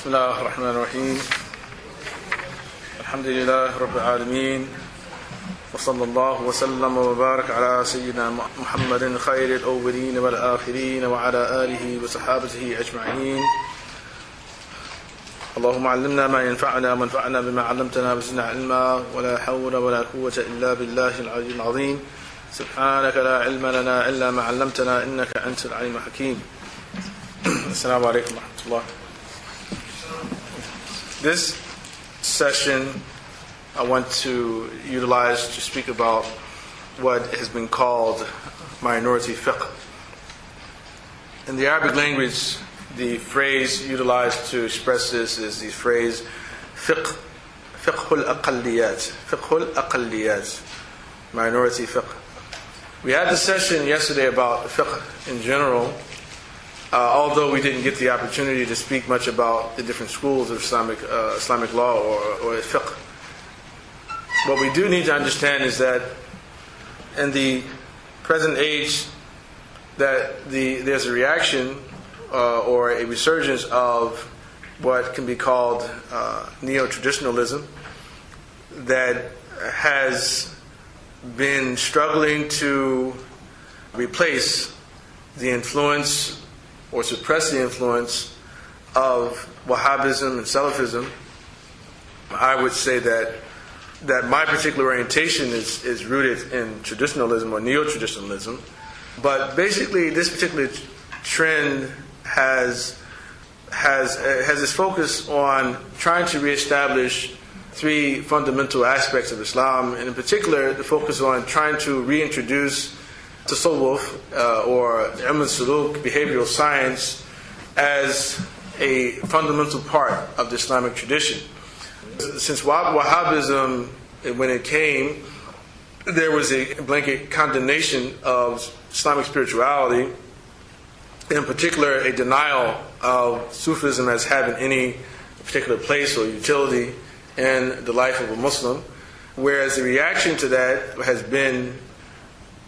بسم الله الرحمن الرحيم الحمد لله رب العالمين وصلى الله وسلم وبارك على سيدنا محمد خير الأولين والآخرين وعلى آله وصحابته أجمعين. اللهم علمنا ما ينفعنا وانفعنا بما علمتنا وزدنا علما ولا حول ولا قوة إلا بالله العلي العظيم. سبحانك لا علم لنا إلا ما علمتنا إنك أنت العليم الحكيم. السلام عليكم ورحمة الله. This session I want to utilize to speak about what has been called Minority Fiqh. In the Arabic language, the phrase utilized to express this is the phrase fiqh al-aqalliyat, minority fiqh. We had a session yesterday about fiqh in general, although we didn't get the opportunity to speak much about the different schools of Islamic law or fiqh. What we do need to understand is that in the present age, that there's a reaction or a resurgence of what can be called neo-traditionalism that has been struggling to replace the influence or suppress the influence of Wahhabism and Salafism. I would say that my particular orientation is rooted in traditionalism or neo-traditionalism. But basically, this particular trend has its focus on trying to reestablish three fundamental aspects of Islam, and in particular, the focus on trying to reintroduce tasawwuf or ilm al-suluk, behavioral science, as a fundamental part of the Islamic tradition. Since Wahhabism, when it came, there was a blanket condemnation of Islamic spirituality, in particular a denial of Sufism as having any particular place or utility in the life of a Muslim, whereas the reaction to that has been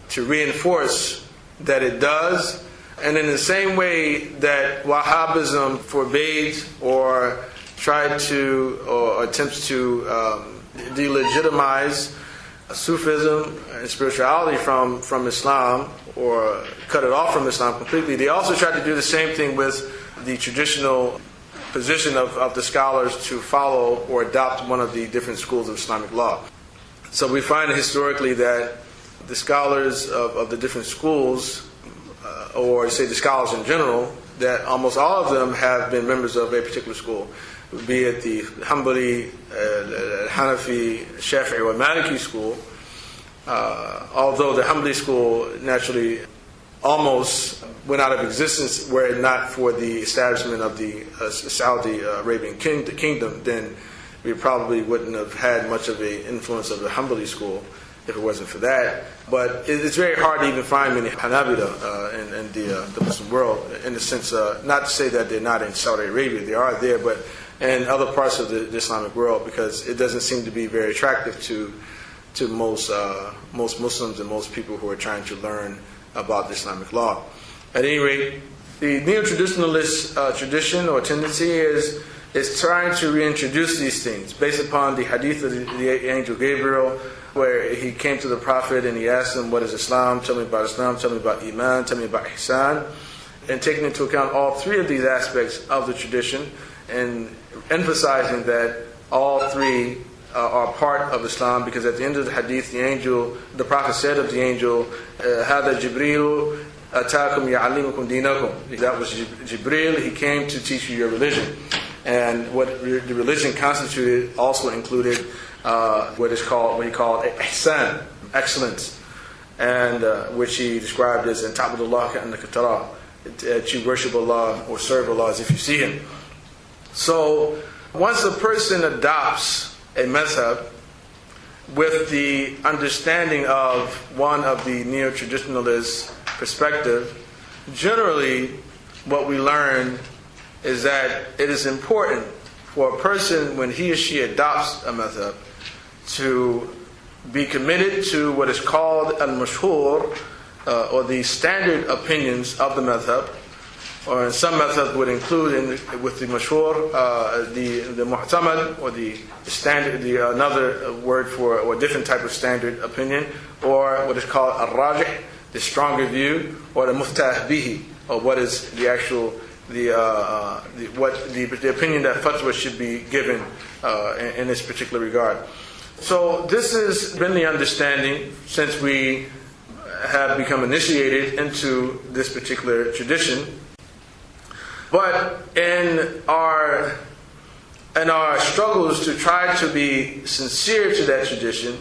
to reinforce that it does, and in the same way that Wahhabism forbade or tried to or attempts to delegitimize Sufism and spirituality from Islam or cut it off from Islam completely, they also tried to do the same thing with the traditional position of the scholars to follow or adopt one of the different schools of Islamic law. So we find historically that the scholars of the different schools, or say the scholars in general, that almost all of them have been members of a particular school, be it the Hanbali, Hanafi, Shafi'i, or Maliki school. Although the Hanbali school naturally almost went out of existence were it not for the establishment of the Saudi Arabian kingdom, then we probably wouldn't have had much of an influence of the Hanbali school if it wasn't for that. But it's very hard to even find many Hanabila in the Muslim world, in the sense, not to say that they're not in Saudi Arabia, they are there, but in other parts of the Islamic world, because it doesn't seem to be very attractive to most Muslims and most people who are trying to learn about the Islamic law. At any rate, the neo-traditionalist tradition or tendency is trying to reintroduce these things based upon the hadith of the angel Gabriel, where he came to the Prophet and he asked him, what is Islam? Tell me about Islam, tell me about Iman, tell me about Ihsan. And taking into account all three of these aspects of the tradition and emphasizing that all three are part of Islam, because at the end of the hadith, the Prophet said of the angel, هَذَا جِبْرِيلُ أَتَاكُمْ يَعَلِّمُكُمْ دِينَكُمْ. That was Jibril, he came to teach you your religion. And what the religion constituted also included what he called ihsan, excellence, and which he described as an ta'budullah ka'annaka tarah, that you worship Allah or serve Allah as if you see Him. So once a person adopts a madhab with the understanding of one of the neo-traditionalist perspective, generally what we learn is that it is important for a person, when he or she adopts a madhab, to be committed to what is called al-mashhur, or the standard opinions of the madhab, or in some madhabs would include with the mashhur, the mu'tamad, or the standard, another word for, or different type of standard opinion, or what is called al-rajih, the stronger view, or the muftah bihi, or what is the actual, the opinion that fatwa should be given in this particular regard. So this has been the understanding since we have become initiated into this particular tradition. But in our struggles to try to be sincere to that tradition,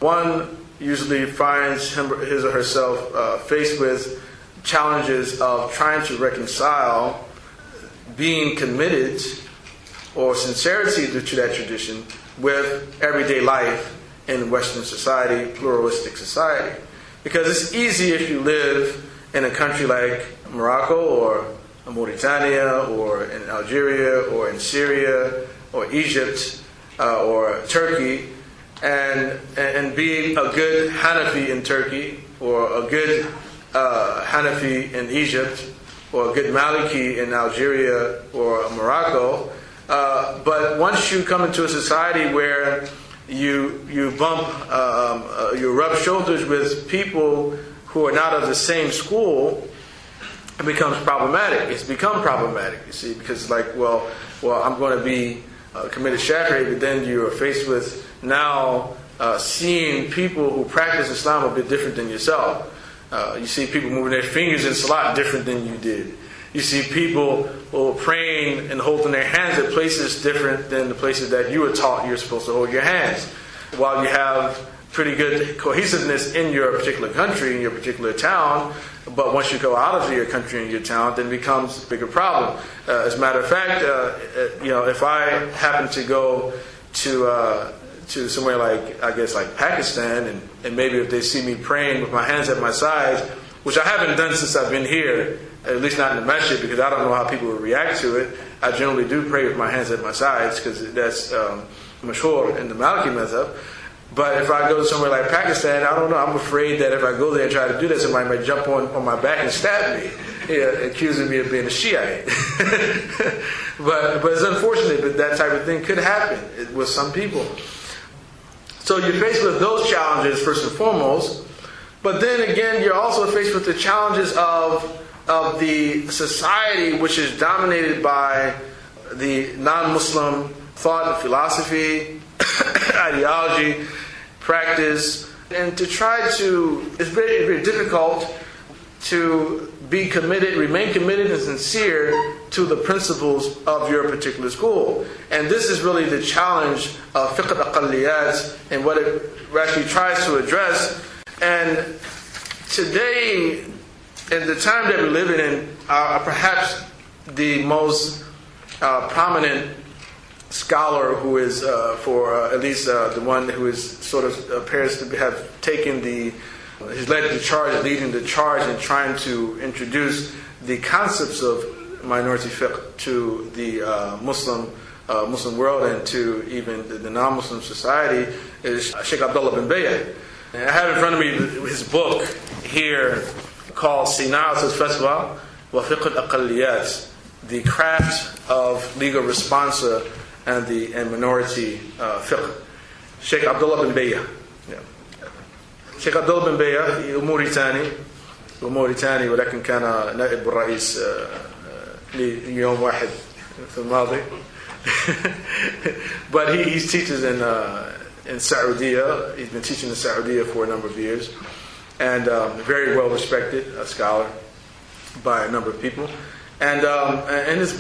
one usually finds his or herself faced with challenges of trying to reconcile being committed or sincerity to that tradition with everyday life in Western society, pluralistic society. Because it's easy if you live in a country like Morocco or Mauritania or in Algeria or in Syria or Egypt or Turkey and be a good Hanafi in Turkey or a good Hanafi in Egypt or a good Maliki in Algeria or Morocco. But once you come into a society where you rub shoulders with people who are not of the same school, it becomes problematic. It's become problematic, you see, because it's like, well, I'm going to be committed Shafi'i, but then you are faced with now seeing people who practice Islam a bit different than yourself. You see people moving their fingers in salat different than you did. You see people who are praying and holding their hands at places different than the places that you were taught you're supposed to hold your hands. While you have pretty good cohesiveness in your particular country, in your particular town, but once you go out of your country and your town, then it becomes a bigger problem. As a matter of fact, if I happen to go to somewhere like, I guess, like Pakistan, and maybe if they see me praying with my hands at my sides, which I haven't done since I've been here, at least not in the masjid, because I don't know how people will react to it. I generally do pray with my hands at my sides, because that's mashhur in the Maliki madhab. But if I go somewhere like Pakistan, I don't know, I'm afraid that if I go there and try to do that, somebody might jump on my back and stab me, accusing me of being a Shiite. but it's unfortunate that that type of thing could happen with some people. So you're faced with those challenges first and foremost, but then again, you're also faced with the challenges of the society which is dominated by the non-Muslim thought and philosophy, ideology, practice, and to try to, it's very, very difficult to be committed, remain committed and sincere to the principles of your particular school. And this is really the challenge of fiqh al-aqalliyat and what it actually tries to address. And today, in the time that we're living in, perhaps the most prominent scholar who is, for at least the one who is sort of appears to have taken he's leading the charge in trying to introduce the concepts of minority fiqh to the Muslim world and to even the non-Muslim society is Shaykh Abdullah bin Bayyah. And I have in front of me his book here called Sina'a al-Fatwa wa Fiqh al-Aqalliyat, the craft of legal responsa and minority fiqh. Shaykh Abdullah bin Bayyah. Shaykh Abdullah bin Bayyah موريتاني ولكن كان نائب الرئيس ليوم واحد في الماضي. But he teaches in Saudi. He's been teaching in Saudi for a number of years, and very well respected, a scholar by a number of people. And in this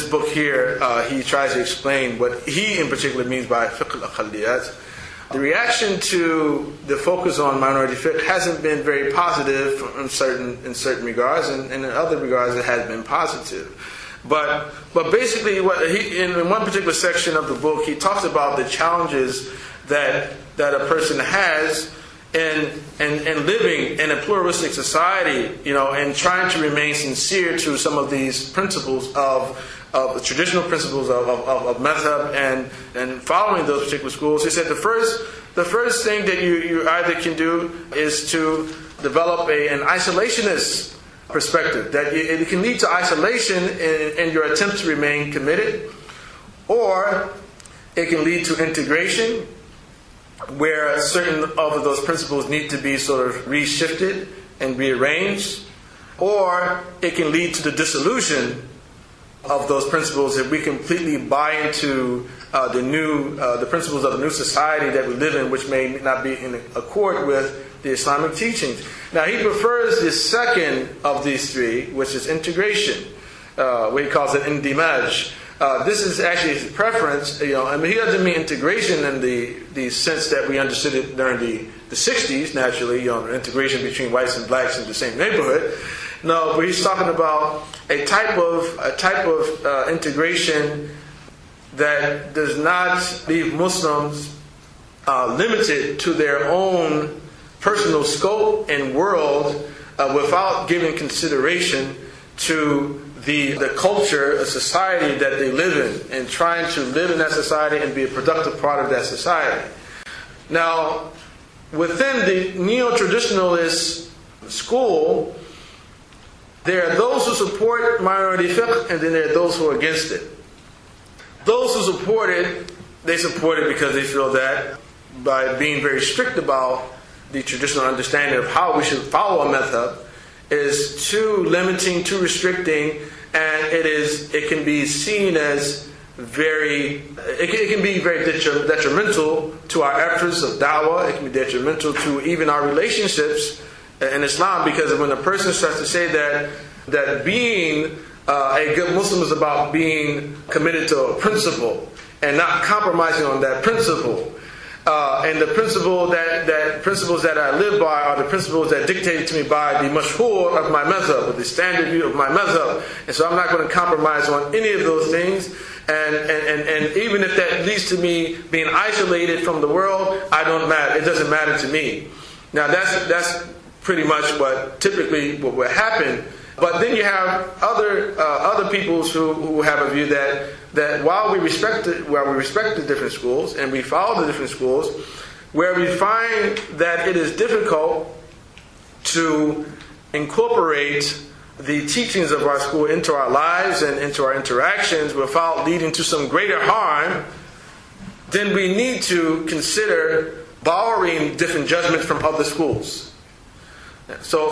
book here, he tries to explain what he in particular means by fiqh al-aqalliyat. The reaction to the focus on minority fiqh hasn't been very positive in certain regards, and in other regards it has been positive. But basically, what in one particular section of the book, he talks about the challenges that a person has in living in a pluralistic society, and trying to remain sincere to some of these principles of the traditional principles of madhab and following those particular schools. He said the first thing that you either can do is to develop an isolationist perspective, that it can lead to isolation in your attempt to remain committed, or it can lead to integration, where certain of those principles need to be sort of reshifted and rearranged, or it can lead to the dissolution of those principles if we completely buy into the principles of the new society that we live in, which may not be in accord with the Islamic teachings. Now, he prefers the second of these three, which is integration, what he calls it indimaj. This is actually his preference. He doesn't mean integration in the sense that we understood it during the 60s, naturally, integration between whites and blacks in the same neighborhood. No, but he's talking about a type of integration that does not leave Muslims limited to their own personal scope and world without giving consideration to the culture, a society that they live in, and trying to live in that society and be a productive part of that society. Now, within the neo-traditionalist school, there are those who support minority fiqh, and then there are those who are against it. Those who support it, they support it because they feel that by being very strict about the traditional understanding of how we should follow a madhab is too limiting, too restricting, and it can be seen as it can be very detrimental to our efforts of da'wah. It can be detrimental to even our relationships in Islam, because when a person starts to say that being a good Muslim is about being committed to a principle and not compromising on that principle, and the principles that I live by are the principles that dictated to me by the mashhur of my madhab, or the standard view of my madhab, and so I'm not going to compromise on any of those things. And even if that leads to me being isolated from the world, it doesn't matter to me. Now that's pretty much what would happen. But then you have other peoples who have a view that while we respect the different schools and we follow the different schools, where we find that it is difficult to incorporate the teachings of our school into our lives and into our interactions without leading to some greater harm, then we need to consider borrowing different judgments from other schools. So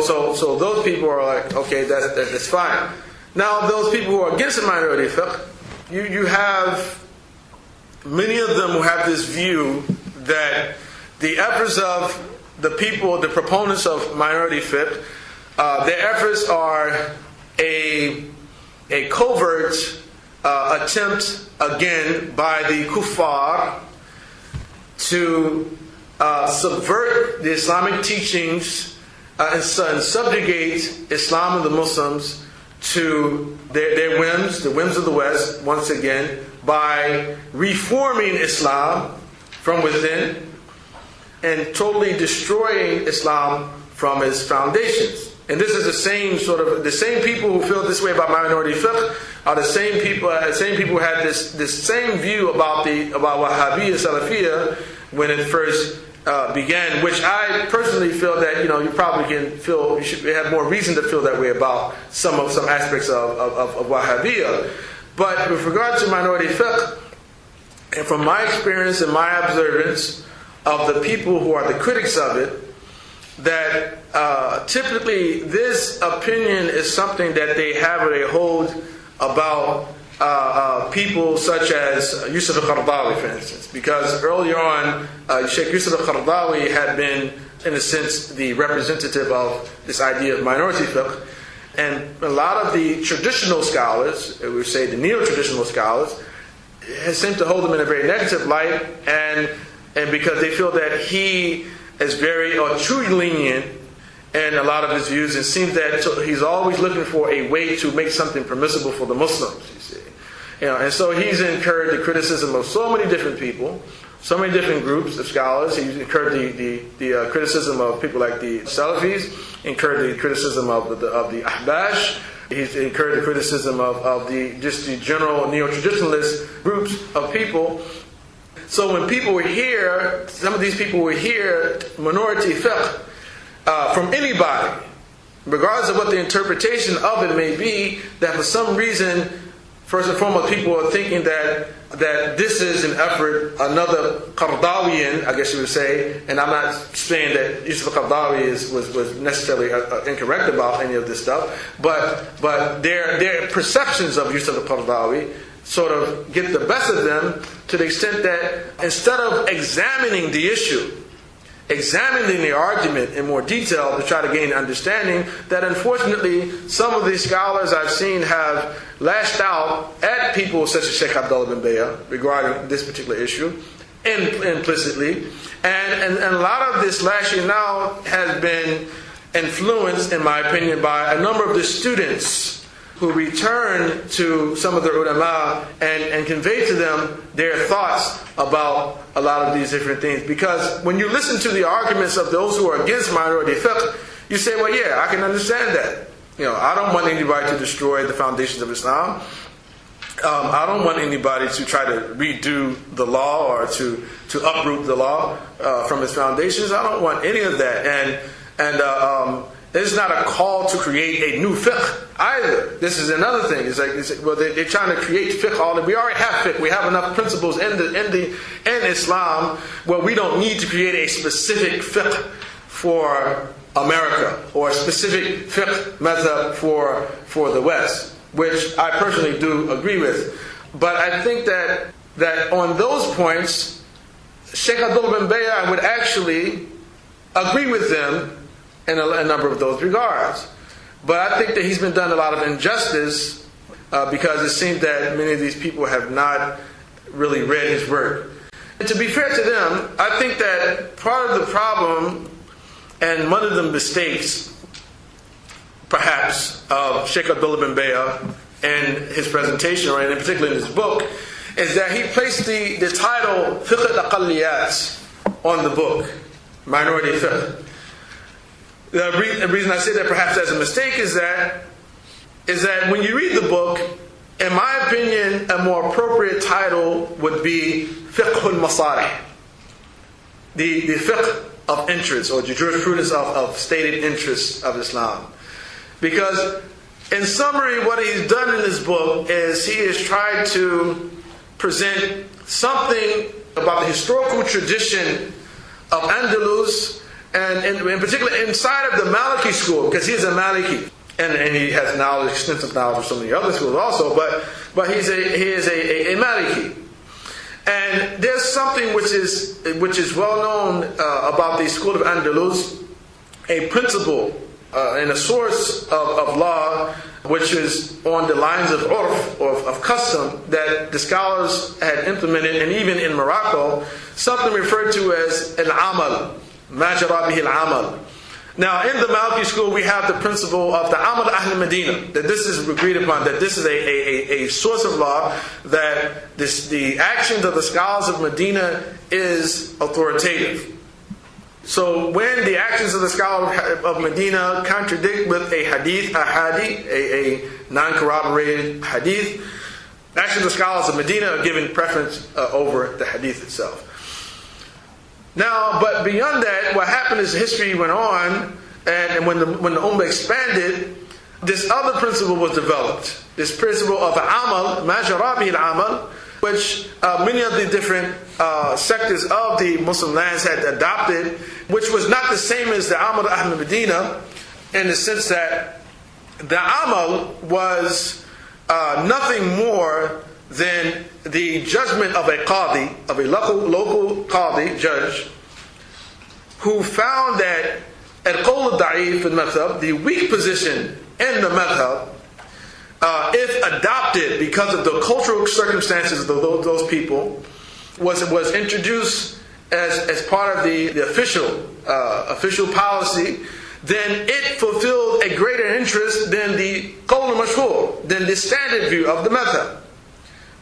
those people are like, okay, that's fine. Now, those people who are against the minority fiqh, you have many of them who have this view that the efforts of the people, the proponents of minority fiqh, their efforts are a covert attempt, again, by the kuffar to subvert the Islamic teachings and subjugate Islam and the Muslims to their whims, the whims of the West, once again, by reforming Islam from within and totally destroying Islam from its foundations. And this is the same people who feel this way about minority fiqh are the same people who had this same view about Wahhabiyya, Salafiyya when it first began, which I personally feel that you should have more reason to feel that way about some aspects of Wahhabiyya. But with regard to minority fiqh, and from my experience and my observance of the people who are the critics of it, that typically this opinion is something that they have a hold about people such as Yusuf al-Qaradawi, for instance, because earlier on Shaykh Yusuf al-Qaradawi had been, in a sense, the representative of this idea of minority fiqh, and a lot of the traditional scholars, we would say the neo-traditional scholars, seem to hold him in a very negative light, and because they feel that he is very truly lenient in a lot of his views. It seems that he's always looking for a way to make something permissible for the Muslims, you see. And so he's incurred the criticism of so many different people, so many different groups of scholars. He's incurred the criticism of people like the Salafis, incurred the criticism of the Ahbash. He's incurred the criticism of the general neo-traditionalist groups of people. So when people would hear, some of these people would hear minority fiqh from anybody, regardless of what the interpretation of it may be, that for some reason, first and foremost, people are thinking that this is an effort, another Qardawian, I guess you would say, and I'm not saying that Yusuf al-Qardawi was necessarily incorrect about any of this stuff, but their perceptions of Yusuf al-Qardawi sort of get the best of them to the extent that instead of examining the issue, examining the argument in more detail to try to gain understanding, that unfortunately some of these scholars I've seen have lashed out at people such as Shaykh Abdullah bin Bayyah regarding this particular issue implicitly, and a lot of this lashing out has been influenced, in my opinion, by a number of the students who return to some of the ulama and convey to them their thoughts about a lot of these different things. Because when you listen to the arguments of those who are against minority fiqh, you say, well, yeah, I can understand that. I don't want anybody to destroy the foundations of Islam. I don't want anybody to try to redo the law or to uproot the law from its foundations. I don't want any of that. And it's not a call to create a new fiqh either. This is another thing. It's like, they're trying to create fiqh. We already have fiqh. We have enough principles in Islam where we don't need to create a specific fiqh for America or a specific fiqh method for the West, which I personally do agree with. But I think that on those points, Shaykh Abdullah bin Bayyah would actually agree with them in a number of those regards. But I think that he's been done a lot of injustice because it seems that many of these people have not really read his work. And to be fair to them, I think that part of the problem and one of the mistakes, perhaps, of Shaykh Abdullah bin Bayyah in his presentation, or in particular in his book, is that he placed the title Fiqh al-Aqalliyat on the book, Minority Fiqh. The reason I say that perhaps as a mistake is that when you read the book, in my opinion, a more appropriate title would be Fiqh al-Masalih, the fiqh of interest, or the jurisprudence of stated interests of Islam. Because in summary, what he's done in this book is he has tried to present something about the historical tradition of Andalus, and in particular inside of the Maliki school, because he's a Maliki, and he has knowledge, extensive knowledge of some of the other schools also, but he is a Maliki. And there's something which is well known about the school of Andalus, a principle and a source of law which is on the lines of urf, of custom, that the scholars had implemented, and even in Morocco, something referred to as al-amal, ma jara bihi al-amal. Now, in the Maliki school, we have the principle of the Amal Ahl Medina, that this is agreed upon, that this is a source of law, that the actions of the scholars of Medina is authoritative. So when the actions of the scholars of Medina contradict with a hadith, a non-corroborated hadith, actions of the scholars of Medina are given preference over the hadith itself. Now, but beyond that, what happened is history went on, and when the Ummah expanded, this other principle was developed. This principle of amal, ma jara bihi al-amal, which many of the different sectors of the Muslim lands had adopted, which was not the same as the amal Ahl Medina, in the sense that the amal was nothing more than the judgment of a qadi, of a local qadi, judge, who found that al-qawl al-da'if al-madhab, the weak position in the madhab, if adopted because of the cultural circumstances of those people, was introduced as part of the official policy, then it fulfilled a greater interest than the qawl al-mashhur, than the standard view of the madhab,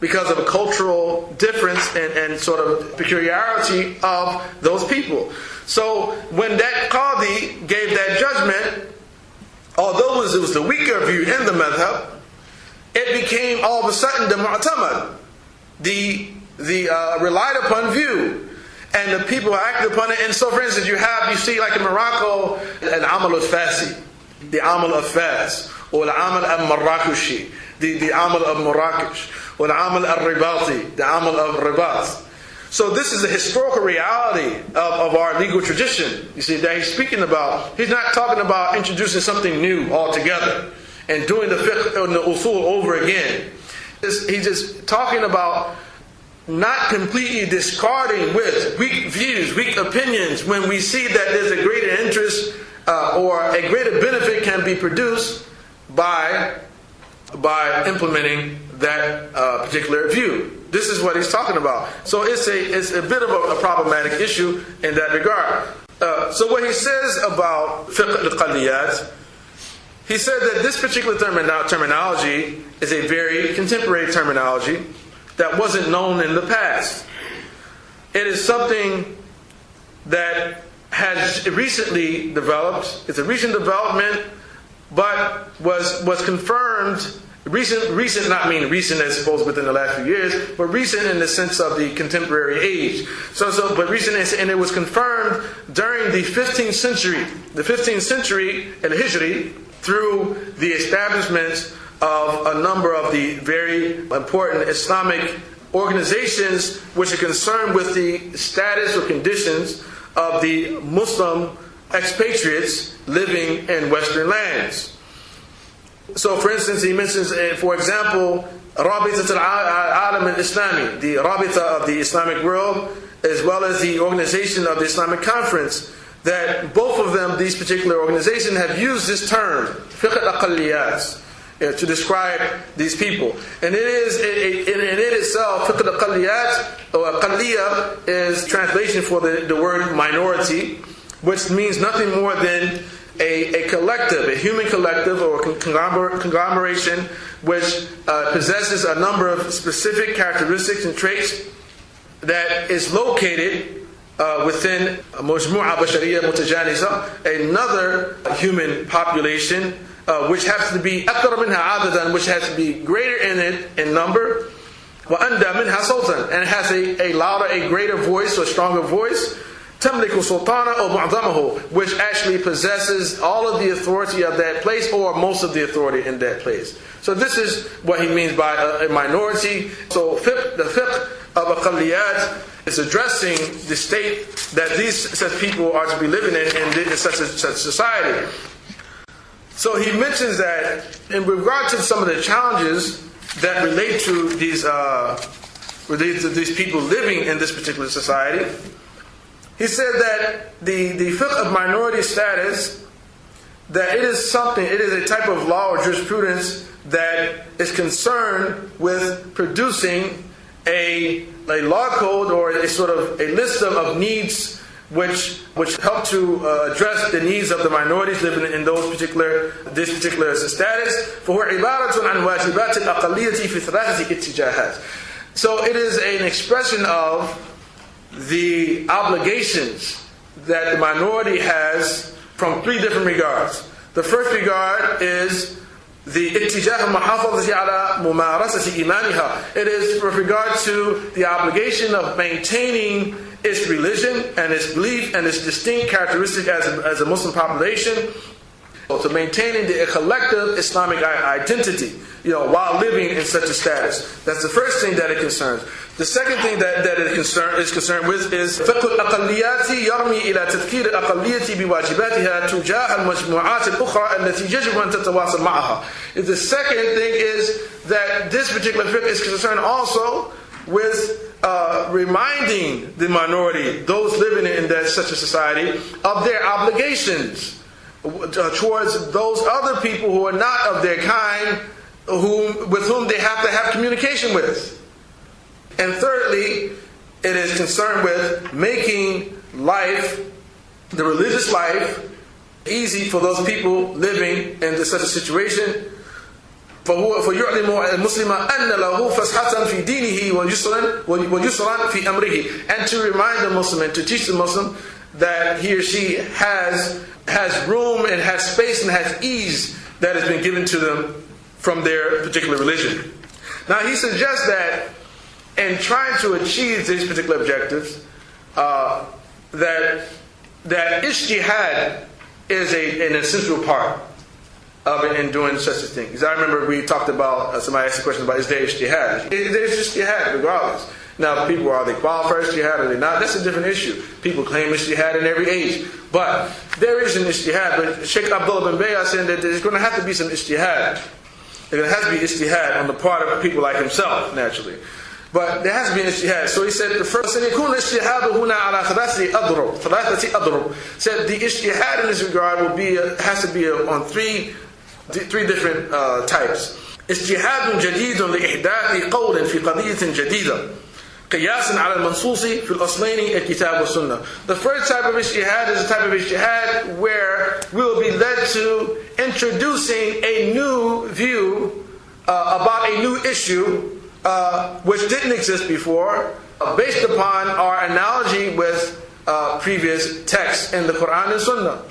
because of a cultural difference and sort of peculiarity of those people. So when that qadi gave that judgment, although it was the weaker view in the madhab, it became all of a sudden the mu'tamad, the relied upon view, and the people acted upon it. And so, for instance, you see like in Morocco, al-amal al-fasi, the amal of Fez, or the amal al-Marrakeshi, the amal of Marrakesh, or the amal al-Ribati, the amal of Ribat. So this is the historical reality of our legal tradition. You see, that he's speaking about. He's not talking about introducing something new altogether and doing the fiqh and the usul over again. He's just talking about not completely discarding with weak views, weak opinions, when we see that there's a greater interest or a greater benefit can be produced by implementing that particular view. This is what he's talking about. So it's a bit of a problematic issue in that regard. So what he says about fiqh al-qalliyat, he said that this particular terminology is a very contemporary terminology that wasn't known in the past. It is something that has recently developed. It's a recent development, but was confirmed. Recent not mean recent as opposed within the last few years, but recent in the sense of the contemporary age. But recent, and it was confirmed during the 15th century. The 15th century, al-Hijri, through the establishment of a number of the very important Islamic organizations which are concerned with the status or conditions of the Muslim expatriates living in Western lands. So, for instance, he mentions, for example, Rabita al-Alam al-Islami, the Rabita of the Islamic world, as well as the organization of the Islamic Conference, that both of them, these particular organizations, have used this term, fiqh al-aqalliyat, to describe these people. And it is, in it itself, fiqh al-aqalliyat, or aqalliyah, is translation for the word minority, which means nothing more than a collective, a human collective or conglomeration which possesses a number of specific characteristics and traits that is located within Mujmu'a Bashariyya Mutajaniza, another human population which has to be akthar minha adadan, which has to be greater in number, wa anda minha sultan, and has a louder, a greater voice or stronger voice, tamliku sultana or mu'adhamahu, which actually possesses all of the authority of that place or most of the authority in that place. So this is what he means by a minority. So the fiqh of aqalliyat is addressing the state that these such people are to be living in such society. So he mentions that in regard to some of the challenges that relate to these people living in this particular society, he said that the fiqh of minority status, that it is a type of law or jurisprudence that is concerned with producing a law code or a sort of a list of needs which help to address the needs of the minorities living in this particular status. فهو عبارة عن واجبات الأقلية في ثلاثة اتجاهات. So it is an expression of the obligations that the minority has from three different regards. The first regard is the ittijah al-muhafazati ala mumarasati imaniha. It is with regard to the obligation of maintaining its religion and its belief and its distinct characteristic as a Muslim population, to maintaining the collective Islamic identity, while living in such a status. That's the first thing that it concerns. The second thing that it is concerned with is فقه الأقليات يرمي إلى تذكير الأقلية بواجباتها تجاه المجموعات الأخرى التي يجب أن تتواصل معها. The second thing is that this particular fiqh is concerned also with reminding the minority, those living in such a society, of their obligations towards those other people who are not of their kind, with whom they have to have communication with. And thirdly, it is concerned with making life, the religious life, easy for those people living in such a situation. فَيُعْلِمُ الْمُسْلِمَ أَنَّ لَهُ فَسْحَةً فِي دِينِهِ وَيُسْرًا فِي أَمْرِهِ. And to remind the Muslim and to teach the Muslim that he or she has room and has space and has ease that has been given to them from their particular religion. Now he suggests that in trying to achieve these particular objectives, that ijtihad is an essential part. in doing such a thing. Because I remember we talked about, somebody asked a question about, is there ijtihad? There's ijtihad regardless. Now, people, are they qualified for ijtihad or are they not? That's a different issue. People claim ijtihad in every age. But there is an ijtihad. But Shaykh Abdullah bin Bayyah said that there's going to have to be some ijtihad. There has to be ijtihad on the part of people like himself, naturally. But there has to be an ijtihad. So he said, the first thing, يكون الاجتهاد هنا على ثلاثة أضرب. Said the ijtihad in this regard has to be on three different types. اجتهاد جديد لإحداث قول في قضية جديدة قياسا على المنصوص في الأصلين الكتاب والسنة. The first type of ijtihad is a type of ijtihad where we will be led to introducing a new view about a new issue which didn't exist before, based upon our analogy with previous texts in the Quran and Sunnah.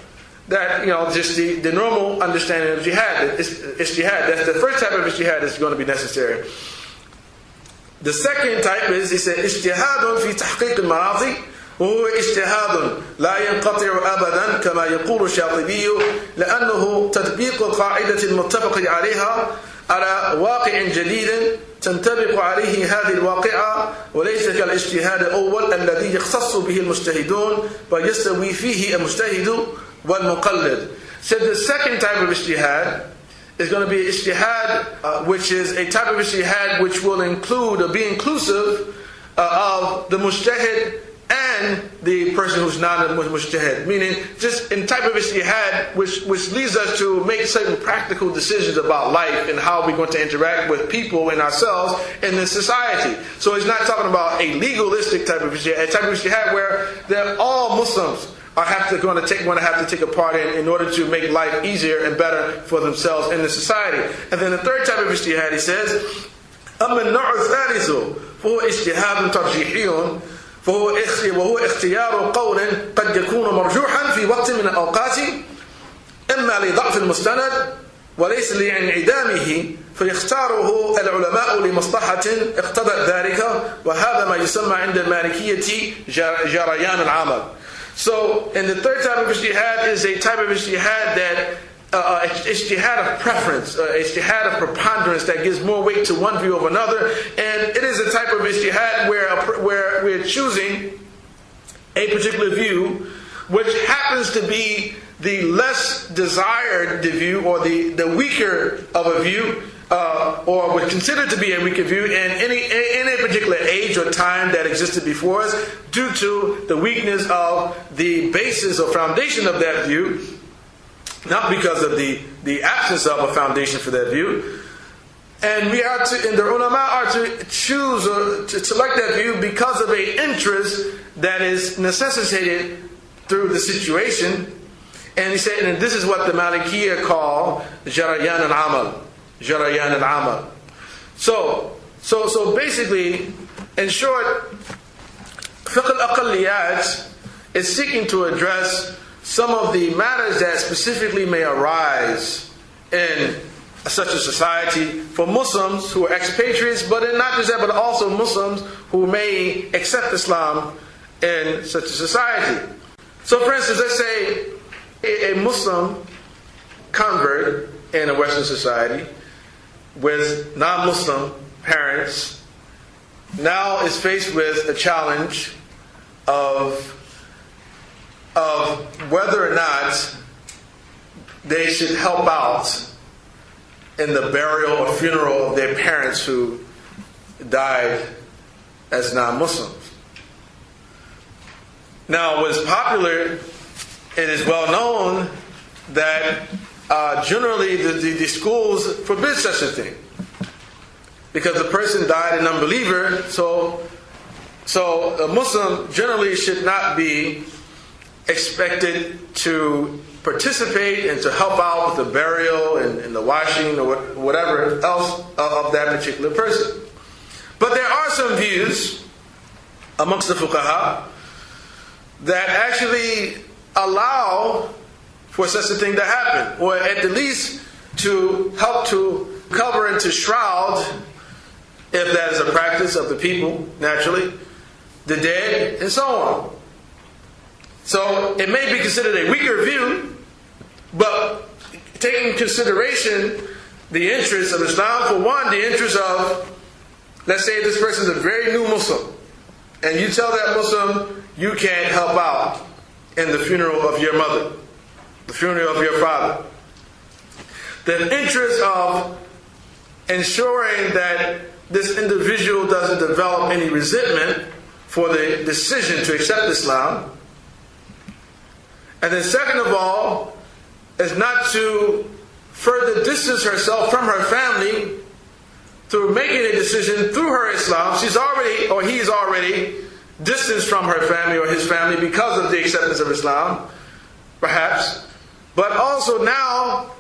That, just the normal understanding of jihad, ijtihad. That's the first type of ijtihad that's going to be necessary. The second type is, he said, اجتهاد في تحقيق المراضي وهو اجتهاد لا ينقطع أبدا كما يقول الشاطبي لأنه تطبيق القاعدة المتفق عليها على واقع جديد تنطبق عليه هذه الواقعة وليس كالاجتهاد الأول الذي يختص به المجتهدون ويستوي فيه المجتهد والمقلد. So the second type of ijtihad is going to be ijtihad, which is a type of ijtihad which will include or be inclusive of the mujtahid and the person who's not a mujtahid. Meaning, just in type of ijtihad which leads us to make certain practical decisions about life and how we're going to interact with people and ourselves in this society. So he's not talking about a legalistic type of ijtihad, a type of ijtihad where they're all Muslims are going to have to take a part in order to make life easier and better for themselves in the society. And then the third type of ijtihad, he says, أما النوع الثالث فهو اجتهاد ترجيحي وهو اختيار قول قد يكون مرجوحا في وقت من الأوقات إما لضعف المستند وليس لانعدامه فيختاره العلماء لمصلحة اقتضت ذلك وهذا ما يسمى عند المالكية جريان العمل. So, and the third type of ijtihad is a type of ijtihad that ijtihad of preference, ijtihad of preponderance that gives more weight to one view of another, and it is a type of ijtihad where we're choosing a particular view which happens to be the less desired view or the weaker of a view, or was considered to be a weaker view in a particular age or time that existed before us, due to the weakness of the basis or foundation of that view, not because of the absence of a foundation for that view. And we are to, and the ulama are to choose or to select that view because of an interest that is necessitated through the situation. And he said, and this is what the Malikiyya call Jarayan al-Amal. Jarayan al-Amal. So basically, in short, Fiqh al-Aqalliyat is seeking to address some of the matters that specifically may arise in such a society for Muslims who are expatriates, but not just that, but also Muslims who may accept Islam in such a society. So for instance, let's say a Muslim convert in a Western society with non-Muslim parents now is faced with a challenge of whether or not they should help out in the burial or funeral of their parents who died as non-Muslims. Now, what's popular, it is well known that generally the schools forbid such a thing, because the person died an unbeliever. So a Muslim generally should not be expected to participate and to help out with the burial and the washing or whatever else of that particular person. But there are some views amongst the fuqaha that actually allow for such a thing to happen, or at the least to help to cover and to shroud, if that is a practice of the people, naturally, the dead, and so on. So it may be considered a weaker view, but take into consideration the interests of Islam. For one, the interest of, let's say this person is a very new Muslim, and you tell that Muslim you can't help out in the funeral of your mother, the funeral of your father. The interest of ensuring that this individual doesn't develop any resentment for the decision to accept Islam. And then second of all, is not to further distance herself from her family through making a decision through her Islam. She's already, or he's already distanced from her family or his family because of the acceptance of Islam, perhaps. But also now,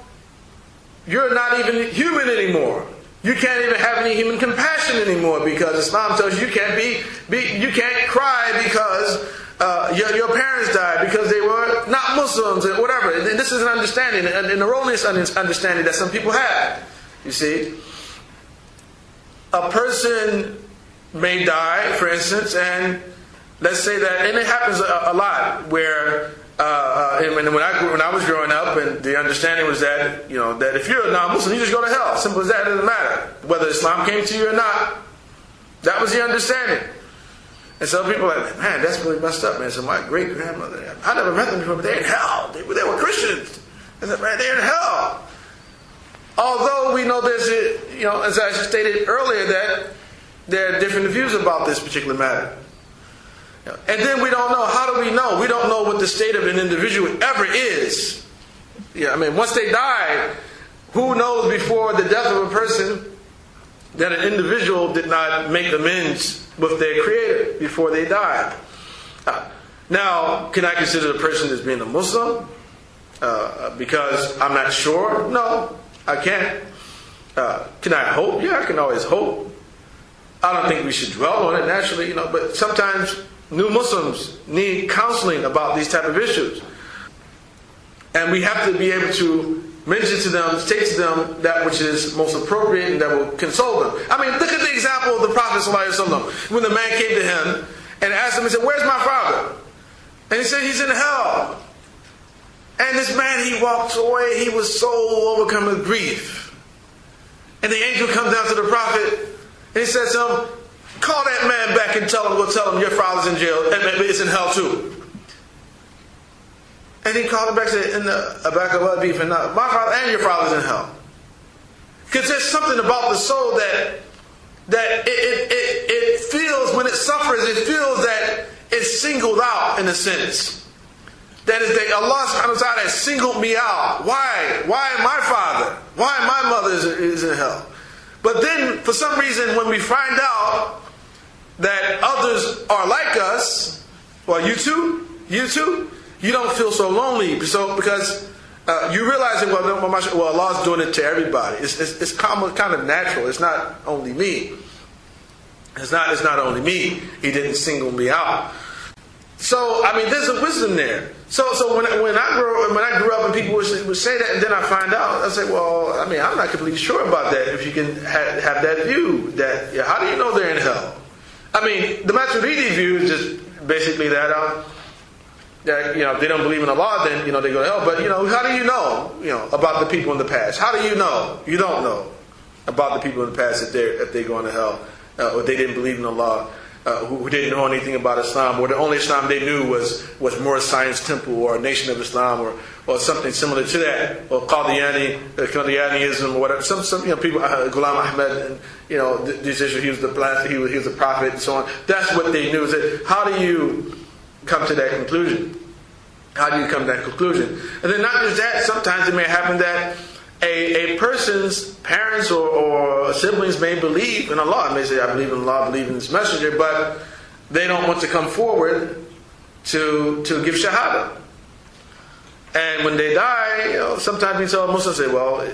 you're not even human anymore. You can't even have any human compassion anymore because Islam tells you you can't cry because your parents died because they were not Muslims or whatever. And this is an understanding, an erroneous understanding that some people have. You see, a person may die, for instance, and let's say that, and it happens a lot where. When I was growing up, and the understanding was that, that if you're a non-Muslim, you just go to hell. Simple as that. It doesn't matter whether Islam came to you or not. That was the understanding. And some people are like, man, that's really messed up, man. So my great grandmother, I never met them before, but they're in hell. They were Christians. I said, man, they're in hell. Although we know there's, as I stated earlier, that there are different views about this particular matter. And then we don't know. How do we know? We don't know what the state of an individual ever is. Once they die, who knows before the death of a person that an individual did not make amends with their Creator before they died? Now, can I consider the person as being a Muslim? Because I'm not sure? No, I can't. Can I hope? Yeah, I can always hope. I don't think we should dwell on it naturally, but sometimes new Muslims need counseling about these type of issues. And we have to be able to mention to them, state to them that which is most appropriate and that will console them. Look at the example of the Prophet ﷺ. When the man came to him and asked him, he said, where's my father? And he said, he's in hell. And this man, he walked away, he was so overcome with grief. And the angel comes down to the Prophet and he says to him, call that man back and tell him your father's in jail, and it's in hell too. And he called him back and said, in the back of what beef, and my father and your father's in hell. Because there's something about the soul that it feels, when it suffers, it feels that it's singled out in a sense. That is that Allah subhanahu wa ta'ala has singled me out. Why? Why my father? Why my mother is in hell? But then, for some reason, when we find out that others are like us, well, you too, you don't feel so lonely. So because you realize that, well, Allah's doing it to everybody. It's kind of natural. It's not only me. It's not only me. He didn't single me out. So there's a wisdom there. So when I grew up and people would say that, and then I find out, I say, well, I'm not completely sure about that. If you can have that view, that how do you know they're in hell? The Maturidi view is just basically that if they don't believe in Allah, then they go to hell. But how do you know about the people in the past? How do you know? You don't know about the people in the past if they're going to hell, or they didn't believe in Allah. Who didn't know anything about Islam, or the only Islam they knew was Moorish Science Temple, or a Nation of Islam, or something similar to that, or Qadianism, or whatever. Some people, Ghulam Ahmed, and these issues. He was the prophet, and so on. That's what they knew. How do you come to that conclusion? How do you come to that conclusion? And then not just that. Sometimes it may happen that a person's parents or siblings may believe in Allah. They may say, I believe in Allah, I believe in this messenger, but they don't want to come forward to give shahada. And when they die, sometimes you tell a Muslim, say, well,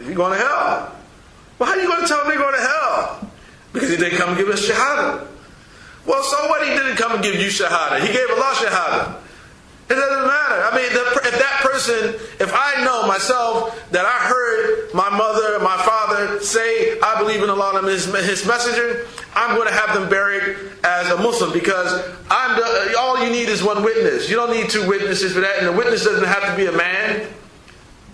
you're going to hell. Well, how are you going to tell them they're going to hell? Because he didn't come and give us shahada. Well, so what? He didn't come and give you shahada. He gave Allah shahada. It doesn't matter. If that person, if I know myself that I heard my mother, my father say, I believe in Allah and His messenger, I'm going to have them buried as a Muslim, because all you need is one witness. You don't need two witnesses for that, and the witness doesn't have to be a man.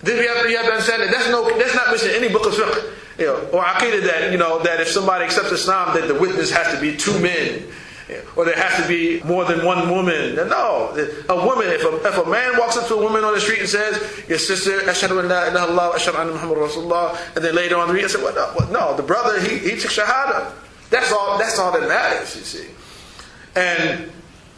Then you have to understand that that's not mentioned in any book of fiqh, or aqidah, that if somebody accepts Islam, that the witness has to be two men, or there has to be more than one woman. No, a woman. If a man walks up to a woman on the street and says, "Your sister, ashhadu an la ilaha illallah, ashhadu anna Muhammad Rasulullah," and then later on the read, I said, no, the brother he took shahada. That's all that matters. You see, and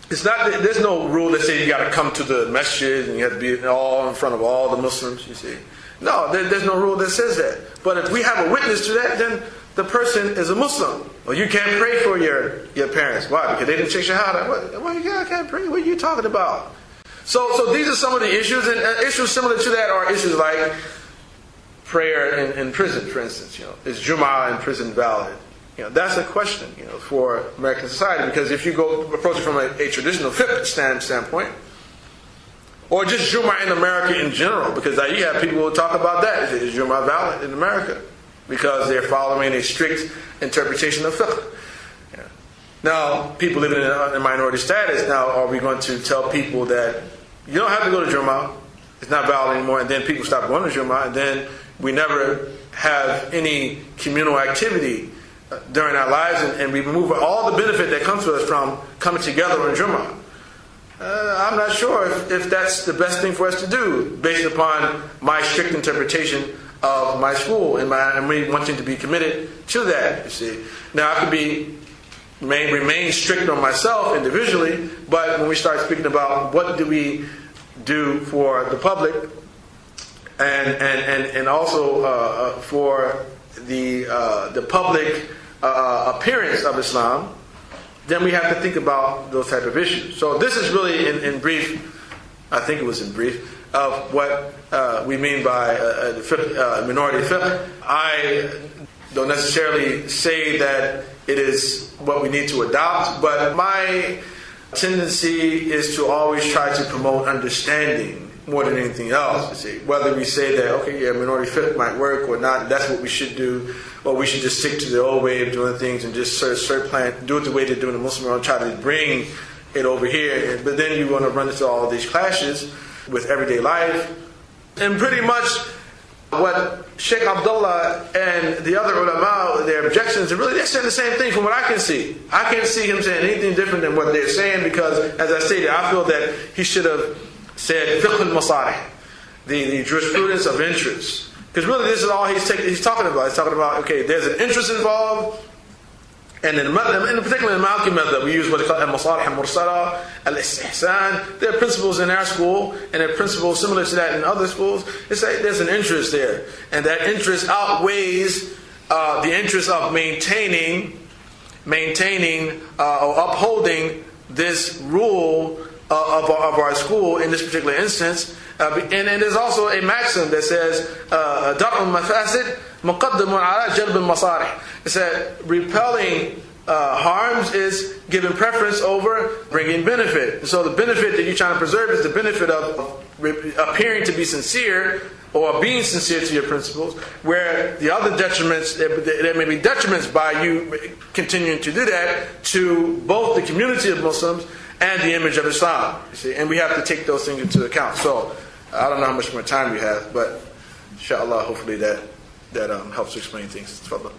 it's not. There's no rule that says you got to come to the masjid and you have to be all in front of all the Muslims. You see, no, there's no rule that says that. But if we have a witness to that, then the person is a Muslim. Well, you can't pray for your parents. Why? Because they didn't take shahada. Well, you can't pray. What are you talking about? So these are some of the issues, and issues similar to that are issues like prayer in prison, for instance. Is Jum'ah in prison valid? That's a question, for American society, because if you go approach it from a traditional fiqh standpoint, or just Jum'ah in America in general, because you have people who talk about that. Is Jum'ah valid in America? Because they're following a strict interpretation of fiqh. Now, people living in a minority status, now are we going to tell people that you don't have to go to Jum'ah, it's not valid anymore, and then people stop going to Jum'ah, and then we never have any communal activity during our lives, and we remove all the benefit that comes to us from coming together on Jum'ah? I'm not sure if that's the best thing for us to do, based upon my strict interpretation of my school and me wanting to be committed to that. You see, now I could remain strict on myself individually, but when we start speaking about what do we do for the public, and also for the public appearance of Islam, then we have to think about those type of issues. So this is really in brief, I think it was in brief, of what we mean by minority fiqh. I don't necessarily say that it is what we need to adopt, but my tendency is to always try to promote understanding more than anything else. You see, whether we say that minority fiqh might work or not, that's what we should do, or we should just stick to the old way of doing things and just do it the way they're doing the Muslim world, try to bring it over here. But then you're going to run into all of these clashes with everyday life. And pretty much what Shaykh Abdullah and the other ulama, their objections, are really, they're saying the same thing from what I can see. I can't see him saying anything different than what they're saying, because, as I stated, I feel that he should have said fiqh al-masalih, the jurisprudence of interest. Because really this is all he's talking about. He's talking about, there's an interest involved, and in particular in the Maliki method, we use what they call al-masalih al-mursala, al-istihsan. There are principles in our school, and there are principles similar to that in other schools. It's like there's an interest there, and that interest outweighs the interest of maintaining or upholding this rule of our school in this particular instance. And there's also a maxim that says dar'ul mafasid muqaddamun ala jalb al-masalih. It said repelling harms is giving preference over bringing benefit. And so the benefit that you're trying to preserve is the benefit of appearing to be sincere or being sincere to your principles, where the other detriments, there may be detriments by you continuing to do that to both the community of Muslims and the image of Islam. You see, and we have to take those things into account. So I don't know how much more time you have, but inshallah, hopefully that helps to explain things. Can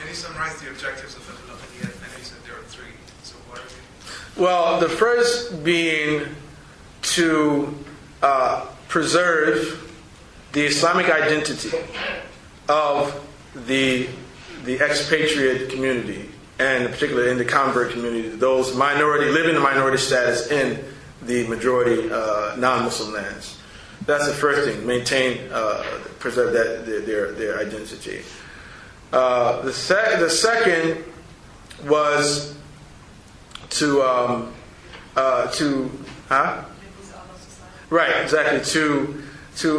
you summarize the objectives of Abdullah bin Bayyah? And you said there are three. So what are they? Well, the first being to preserve the Islamic identity of the expatriate community, and particularly in the convert community, those living in minority status in the majority non-Muslim lands. That's the first thing. Preserve their identity. The second was to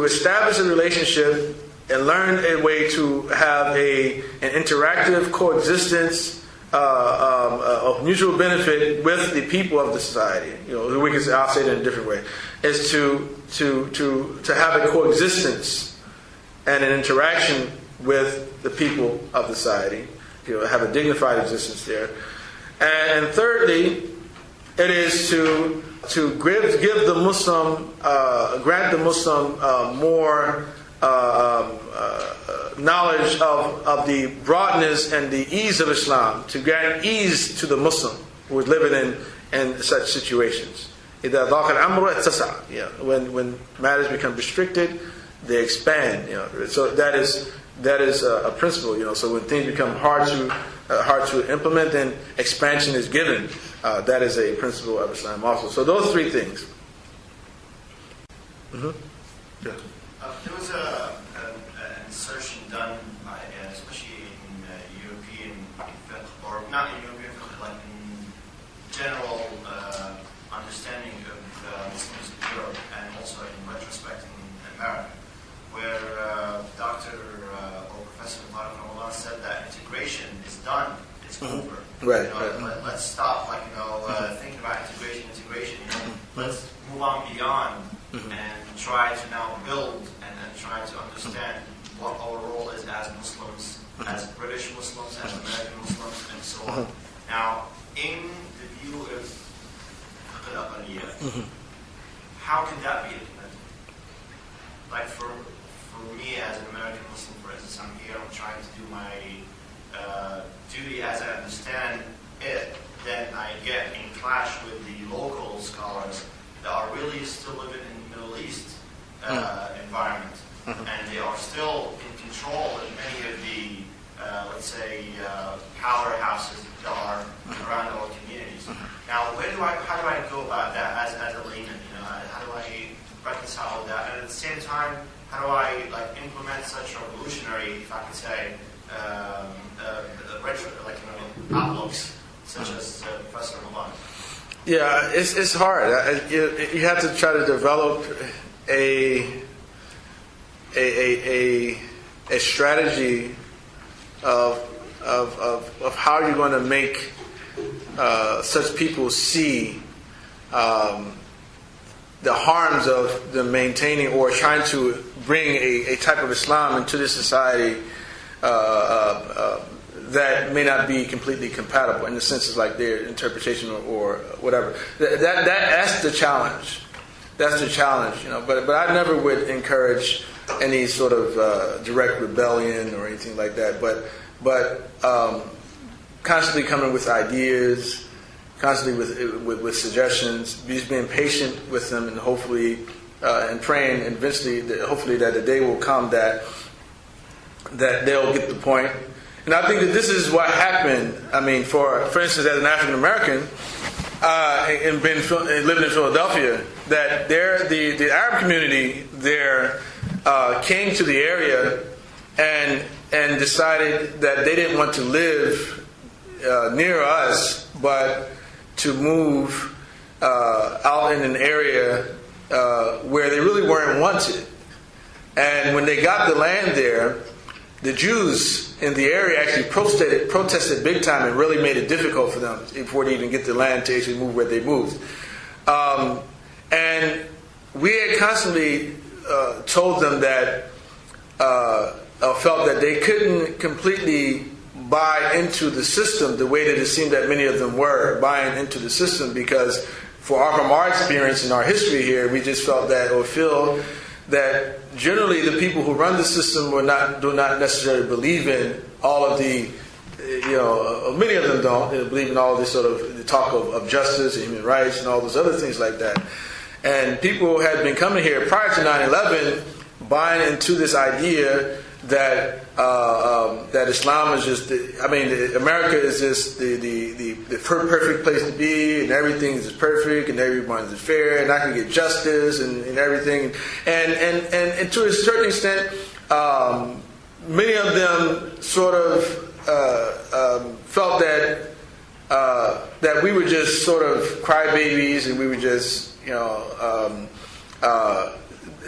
establish a relationship and learn a way to have an interactive coexistence of mutual benefit with the people of the society. I'll say it in a different way, is to have a coexistence and an interaction with the people of the society. Have a dignified existence there. And thirdly, it is to give the Muslim, grant the Muslim more knowledge of the broadness and the ease of Islam, to grant ease to the Muslim who is living in such situations. إِذَا ضَاقَ الْأَمْرُ اتَّسَعَ. Yeah, when matters become restricted, they expand. So that is a principle. So when things become hard to implement, then expansion is given. That is a principle of Islam also. So those three things. Mm-hmm. Yeah. There was an insertion done by, especially in European fiqh, or not in European fiqh, like in general understanding of Muslims in Europe, and also in retrospect in America, where Dr. or Professor Abdullah said that integration is done, it's over. Right. Let's stop, thinking about integration. Let's move on beyond and try to now build and try to understand what our role is as Muslims, as British Muslims, as American Muslims, and so on. Now, in the view of how can that be implemented? Like for me as an American Muslim, for instance, I'm here, I'm trying to do my duty as I understand it, then I get in clash with the local scholars that are really still living in the Middle East environment, and they are still in control of many of the, let's say, powerhouses that are around our communities. Now, how do I go about that as a layman? How do I reconcile that? And at the same time, how do I implement such revolutionary, if I could say, outlooks such as Professor Malone? Yeah, it's hard. You have to try to develop a strategy of how you're going to make such people see the harms of the maintaining or trying to bring a type of Islam into this society that may not be completely compatible in the sense of like their interpretation or whatever. That's the challenge. That's the challenge, But I never would encourage any sort of direct rebellion or anything like that. But constantly coming with ideas, constantly with suggestions, just being patient with them, and hopefully and praying, and eventually, hopefully, that the day will come that they'll get the point. And I think that this is what happened. I mean, for instance, as an African American and living in Philadelphia, that the Arab community there came to the area and decided that they didn't want to live near us, but to move out in an area where they really weren't wanted. And when they got the land there, the Jews in the area actually protested big time and really made it difficult for them before they even get the land to actually move where they moved. And we had constantly told them that felt that they couldn't completely buy into the system the way that it seemed that many of them were buying into the system, because from our experience in our history here, we just felt that, or feel that generally the people who run the system do not necessarily believe in all of the, many of them don't. They believe in all of this sort of the talk of justice and human rights and all those other things like that. And people had been coming here prior to 9/11 buying into this idea that that Islam is just, America is just the perfect place to be, and everything is just perfect, and everyone is fair, and I can get justice and everything. And to a certain extent, many of them sort of felt that we were just sort of crybabies, and we were just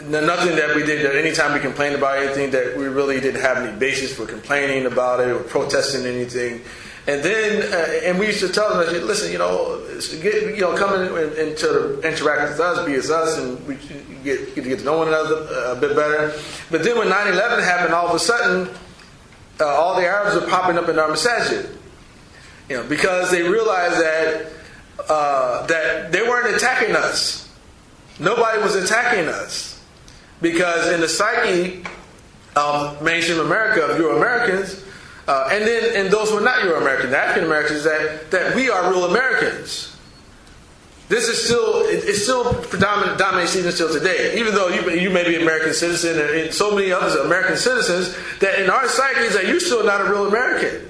nothing that we did, that anytime we complained about anything, that we really didn't have any basis for complaining about it or protesting anything. And then, and we used to tell them, listen, come in and to interact with us, be as us, and we get to know one another a bit better. But then when 9/11 happened, all of a sudden, all the Arabs are popping up in our masajid, because they realized that that they weren't attacking us. Nobody was attacking us. Because in the psyche of mainstream America, of Euro-Americans, and those who are not Euro-Americans, African Americans, that we are real Americans. This is still dominates even still today. Even though you may be an American citizen, and so many others are American citizens, that in our psyche is that you're still not a real American.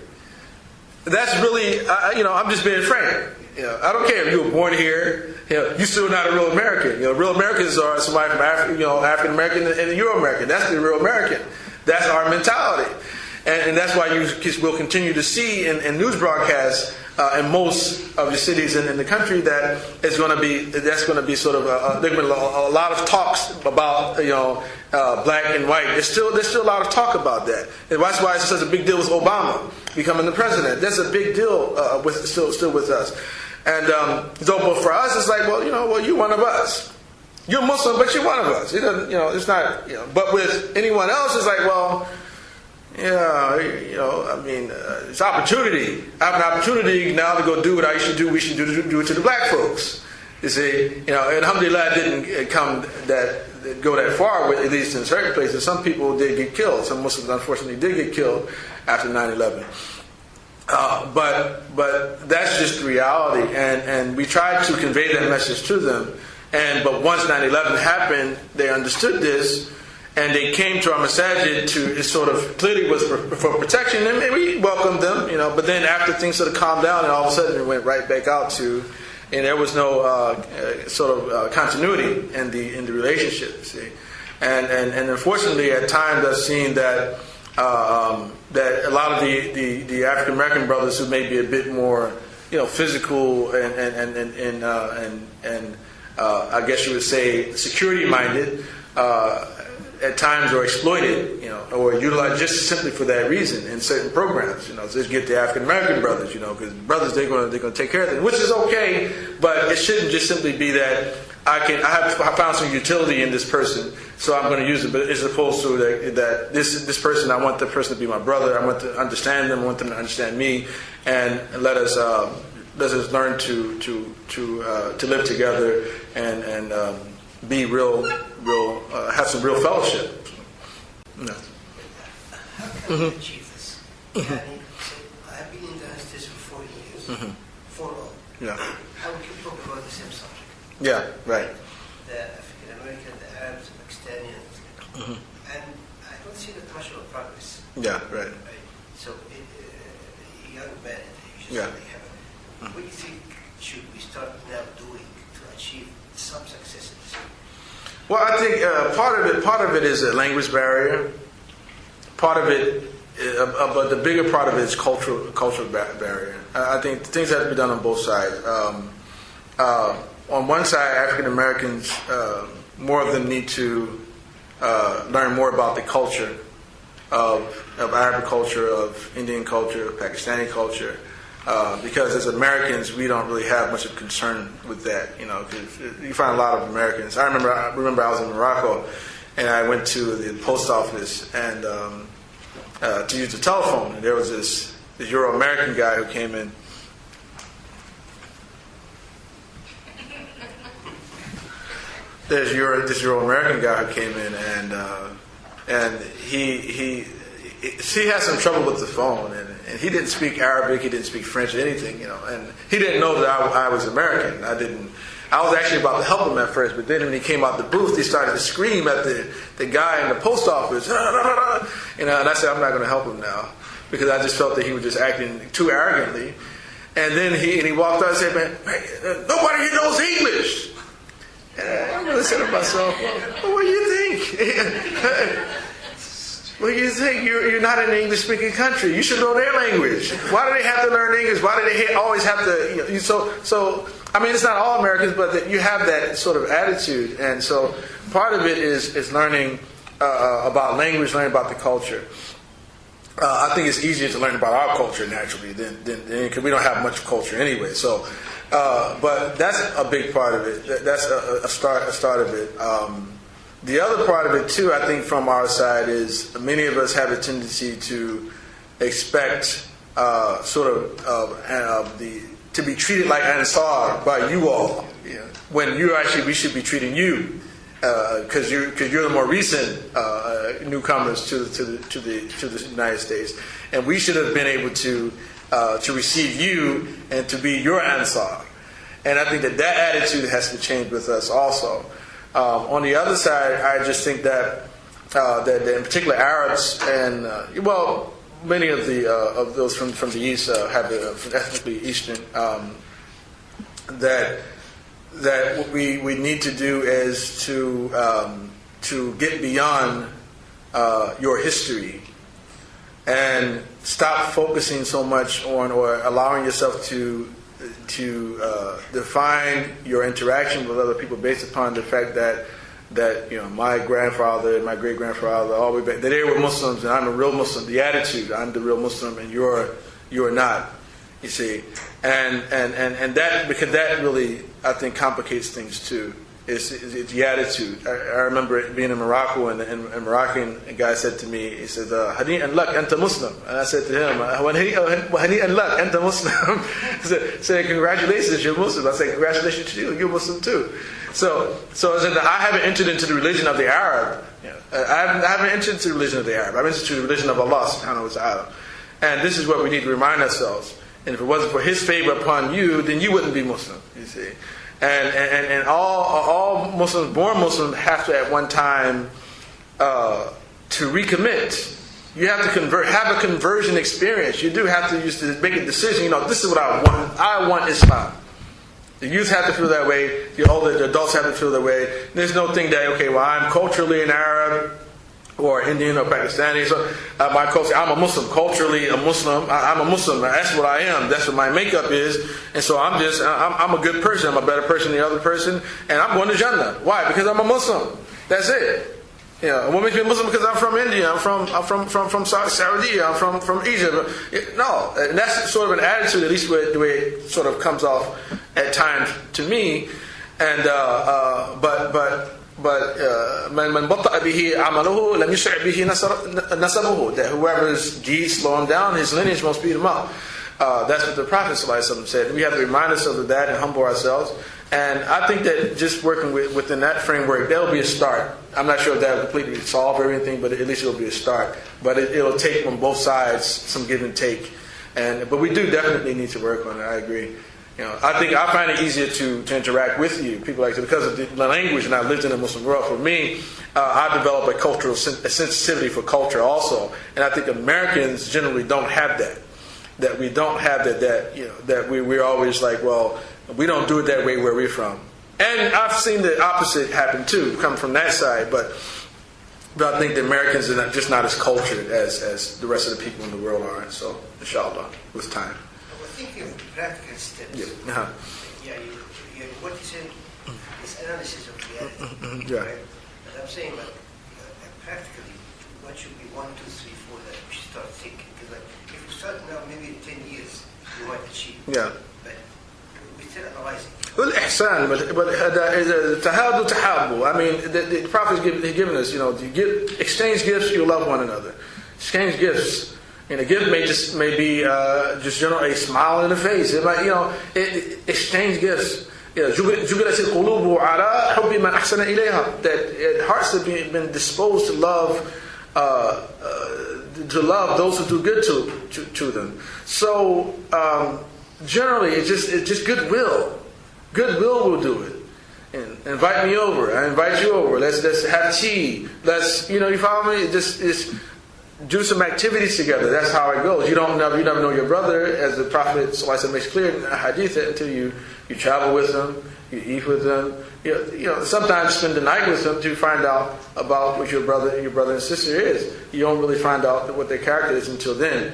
That's really, I'm just being frank. I don't care if you were born here. You're still not a real American. Real Americans are somebody from African American and Euro American. That's the real American. That's our mentality, and that's why you will continue to see in news broadcasts in most of the cities in the country that's going to be sort of there's been a lot of talks about black and white. There's still a lot of talk about that. And that's why it's such a big deal with Obama becoming the president. That's a big deal still with us. And but for us, it's like, well, you're one of us. You're Muslim, but you're one of us. It doesn't, it's not. But with anyone else, it's like, well, yeah, it's opportunity. I have an opportunity now to go do what I used to do. We should do it to the black folks. You see, and alhamdulillah, it didn't go that far, at least in certain places. Some people did get killed. Some Muslims, unfortunately, did get killed after 9/11. But that's just the reality, and we tried to convey that message to them. But once 9/11 happened, they understood this. And they came to our masajid to sort of clearly was for protection, and we welcomed them, But then after things sort of calmed down, and all of a sudden it went right back out to, and there was no continuity in the relationship. See, and unfortunately at times I've seen that that a lot of the African American brothers who may be a bit more physical and I guess you would say security minded. At times are exploited, or utilized just simply for that reason in certain programs. Just get the African American brothers, because brothers they're going to take care of them, which is okay, but it shouldn't just simply be that I found some utility in this person, so I'm going to use it. But as opposed to that this person, I want the person to be my brother. I want to understand them. I want them to understand me, and let us learn to live together and be real, have some real fellowship. No. How can we achieve this? I've been in the States for 4 years, for long. Yeah. How we can talk about the same subject? Yeah, right. The African American, the Arabs, the Pakistani, and I don't see that much of progress. Yeah, right. So, young men, Yeah. what do you think should we start now doing to achieve some success in this? Well, I think part of it is a language barrier. Part of it, but the bigger part of it is cultural barrier. I think things have to be done on both sides. On one side, African Americans, more of them need to learn more about the culture of Arab culture, of Indian culture, of Pakistani culture. Because as Americans, we don't really have much of concern with that, because you find a lot of Americans. I remember I was in Morocco, and I went to the post office and to use the telephone, and there was this Euro-American guy who came in. There's this Euro-American guy who came in, and he had some trouble with the phone, and he didn't speak Arabic, he didn't speak French or anything, and he didn't know that I was American. I was actually about to help him at first, but then when he came out the booth, he started to scream at the guy in the post office, and I said, I'm not going to help him now, because I just felt that he was just acting too arrogantly. And then he walked out and said, man, nobody here knows English. And I'm going to say to myself, well, what do you think? Well, you think you're not in an English-speaking country. You should know their language. Why do they have to learn English? Why do they always have to? So I mean, it's not all Americans, but you have that sort of attitude. And so part of it is learning about language, learning about the culture. I think it's easier to learn about our culture naturally than because we don't have much culture anyway. So, but that's a big part of it. That's a start of it. The other part of it too, I think, from our side is many of us have a tendency to expect to be treated like Ansar by you all, when we should be treating you because you're the more recent newcomers to the United States, and we should have been able to receive you and to be your Ansar. And I think that attitude has to change with us also. On the other side, I just think that in particular Arabs and many of those from the East have ethnically Eastern, that what we need to do is to get beyond your history and stop focusing so much on or allowing yourself to define your interaction with other people based upon the fact that my grandfather and my great grandfather all the way back, that they were Muslims and I'm a real Muslim. The attitude, I'm the real Muslim and you're not. You see, and that, because that really, I think, complicates things too. It's the attitude. I remember being in Morocco, and a Moroccan guy said to me, he said, "Hani and luck, anta Muslim." And I said to him, "Hani and luck, anta Muslim." He said, "Congratulations, you're Muslim." I said, "Congratulations to you, you're Muslim too." So I said, I haven't entered into the religion of the Arab. I haven't entered into the religion of the Arab. I've entered into the religion of Allah subhanahu wa ta'ala. And this is what we need to remind ourselves. And if it wasn't for His favor upon you, then you wouldn't be Muslim. You see, and all Muslims, born Muslims, have to at one time to recommit. You have to have a conversion experience. You do have to make a decision. This is what I want. I want Islam. The youth have to feel that way. The adults have to feel that way. There's no thing that, okay, well, I'm culturally an Arab or Indian or Pakistani. So my culture, I'm a Muslim. Culturally a Muslim. I'm a Muslim. That's what I am. That's what my makeup is. And so I'm a good person. I'm a better person than the other person. And I'm going to Jannah. Why? Because I'm a Muslim. That's it. What makes me a Muslim? Because I'm from India. I'm from Saudi. I'm from Egypt. No, and that's sort of an attitude, at least the way it sort of comes off at times to me. And but man batta'a bihi amaluhu lam yusri' bihi nasabuhu, that whoever's deeds slow him down, his lineage won't speed him up. That's what the Prophet ﷺ said. We have to remind ourselves of that and humble ourselves. And I think that just working within that framework, that'll be a start. I'm not sure if that'll completely solve everything, but at least it'll be a start. But it'll take from both sides some give and take. But we do definitely need to work on it. I agree. I find it easier to interact with you, people like that, because of the language, and I lived in a Muslim world. For me, I developed a sensitivity for culture also, and I think Americans generally don't have that. That we don't have that we're always like, well, we don't do it that way where we're from. And I've seen the opposite happen too, come from that side. But I think the Americans are just not as cultured as the rest of the people in the world are. So, inshallah, with time. I think in practical steps. Yeah. Uh-huh. What you said is analysis of reality. Yeah. Right? But I'm saying that practically, what should be 1, 2, 3, 4 that we should start thinking? Because if you start now, maybe in 10 years, you might achieve. Yeah. But we're still analyzing. Well, ihsan, but tahadu tahabu. I mean, the Prophet has given us, you exchange gifts, you love one another. Exchange gifts. A gift may be just a smile in the face. It might, exchange gifts. That hearts have been disposed to love those who do good to them. So generally, it's just goodwill. Goodwill will do it. And invite me over. I invite you over. Let's have tea. Let's you follow me. Just do some activities together. That's how it goes. You never know your brother, as the Prophet ﷺ makes clear in the hadith, until you travel with them, you eat with them. Sometimes spend the night with them to find out about what your brother and sister is. You don't really find out what their character is until then.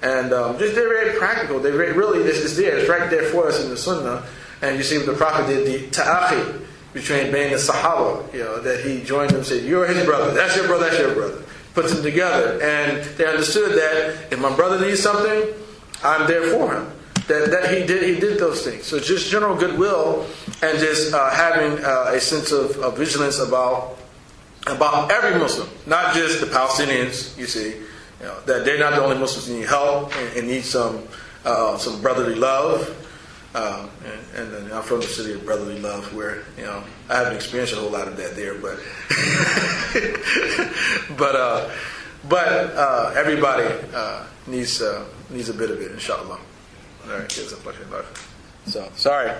And they're very practical. They really, this is there. It's right there for us in the Sunnah. And you see what the Prophet did, the ta'akhi between Bain and Sahaba, that he joined them and said, you're his brother, that's your brother, that's your brother. Puts them together. And they understood that if my brother needs something, I'm there for him. That he did those things. So just general goodwill and just having a sense of vigilance about every Muslim, not just the Palestinians, you see, that they're not the only Muslims who need help and need some brotherly love. And then I'm from the city of brotherly love, where I haven't experienced a whole lot of that there, but but everybody needs a bit of it, inshallah. All right, so sorry.